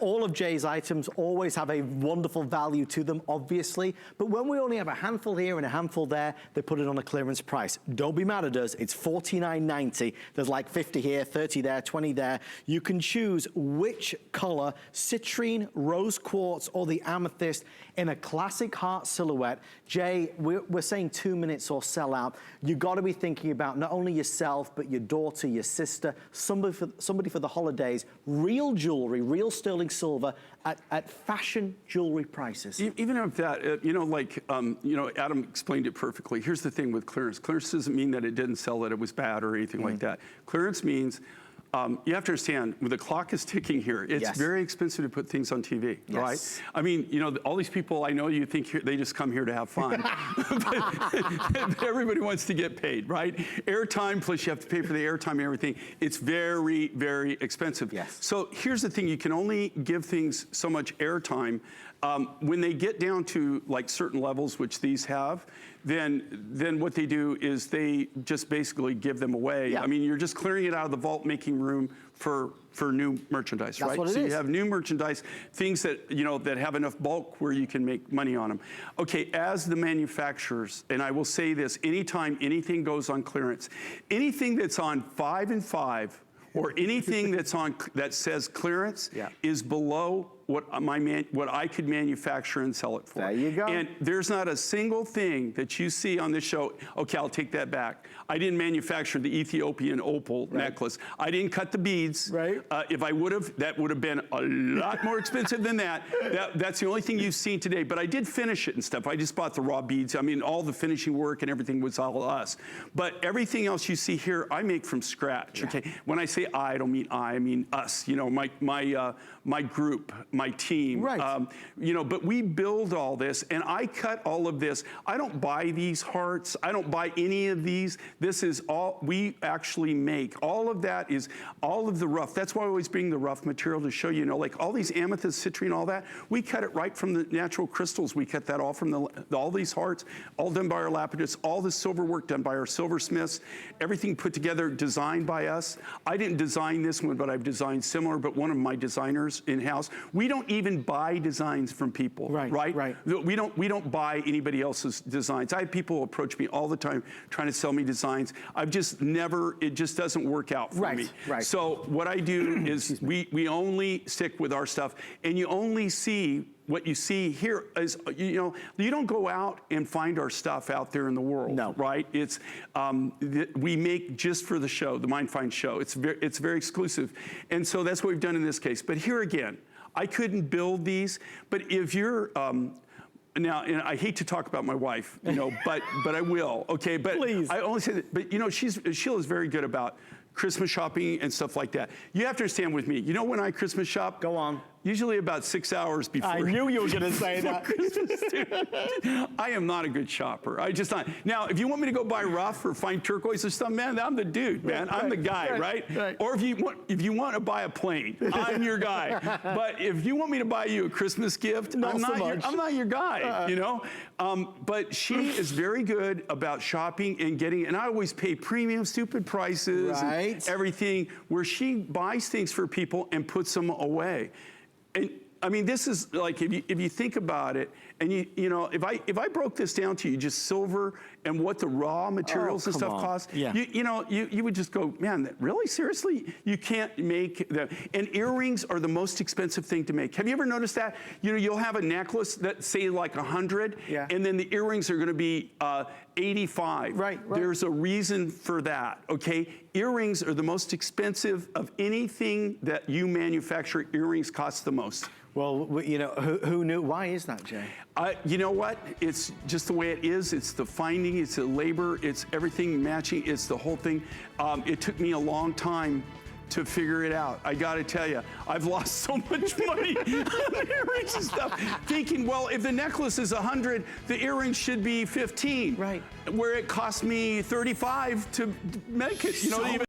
All of Jay's items always have a wonderful value to them, obviously, but when we only have a handful here and a handful there, they put it on a clearance price. Don't be mad at us, it's $49.90. There's like 50 here, 30 there, 20 there. You can choose which color, citrine, rose quartz, or the amethyst in a classic heart silhouette. Jay, we're saying 2 minutes or sell out. You gotta be thinking about not only yourself, but your daughter, your sister, somebody for the holidays. Real jewelry, real sterling silver at fashion jewelry prices. Even if that, Adam explained it perfectly. Here's the thing with clearance. Clearance doesn't mean that it didn't sell, that it was bad or anything like that. Clearance means, you have to understand, when the clock is ticking here, it's very expensive to put things on TV, right? I mean, all these people I know, you think they just come here to have fun. But everybody wants to get paid, right? Airtime, plus you have to pay for the airtime and everything. It's very, very expensive. So here's the thing, you can only give things so much airtime. When they get down to like certain levels, which these have, then what they do is they just basically give them away. I mean, you're just clearing it out of the vault, making room for new merchandise, right? So you have new merchandise, things that, that have enough bulk where you can make money on them. Okay, as the manufacturers, and I will say this, anytime anything goes on clearance, anything that's on 5 and 5, or anything that's on that says clearance is below what I could manufacture and sell it for. There you go. And there's not a single thing that you see on this show, okay, I'll take that back. I didn't manufacture the Ethiopian opal necklace. I didn't cut the beads. If I would have, that would have been a lot more expensive than that. That's the only thing you've seen today, but I did finish it and stuff. I just bought the raw beads. I mean, all the finishing work and everything was all us. But everything else you see here, I make from scratch, okay? When I say I don't mean I mean us, my group, my team, but we build all this, and I cut all of this. I don't buy these hearts. I don't buy any of these. This is all we actually make. All of that is all of the rough. That's why I always bring the rough material to show you, like all these amethyst, citrine, all that, we cut it right from the natural crystals. We cut that all from all these hearts, all done by our lapidists, all the silver work done by our silversmiths, everything put together, designed by us. I didn't design this one, but I've designed similar, but one of my designers in-house. We don't even buy designs from people, right? We don't buy anybody else's designs. I have people approach me all the time trying to sell me designs. I've just never, it just doesn't work out for me. So what I do is we only stick with our stuff, and you only see what you see here is, you don't go out and find our stuff out there in the world, right? It's, we make just for the show, the Mind Find show. It's very exclusive. And so that's what we've done in this case. But here again, I couldn't build these, but if you're, now, and I hate to talk about my wife, but I will, okay? But please. I only say that, but Sheila's very good about Christmas shopping and stuff like that. You have to understand with me, when I Christmas shop? Go on. Usually about 6 hours before. I knew you were going to say that. Christmas, I am not a good shopper. I just not. Now, if you want me to go buy rough or find turquoise or something, man, I'm the dude, man. I'm the guy, right? Or if you want to buy a plane, I'm your guy. But if you want me to buy you a Christmas gift, I'm not your guy, But she is very good about shopping and getting, and I always pay premium, stupid prices and everything, where she buys things for people and puts them away. And I mean, this is like, if you think about it, and if I broke this down to you, just silver and what the raw materials and stuff cost, you would just go, man, really, seriously? You can't make that. And earrings are the most expensive thing to make. Have you ever noticed that? You'll have a necklace that say like 100, and then the earrings are going to be 85. There's a reason for that, okay? Earrings are the most expensive of anything that you manufacture. Earrings cost the most. Well, who knew? Why is that, Jay? You know what? It's just the way it is. It's the finding, it's the labor, it's everything matching, it's the whole thing. It took me a long time to figure it out. I gotta tell you, I've lost so much money on earrings and stuff, thinking, well, if the necklace is 100, the earrings should be 15. Where it cost me 35 to make it, even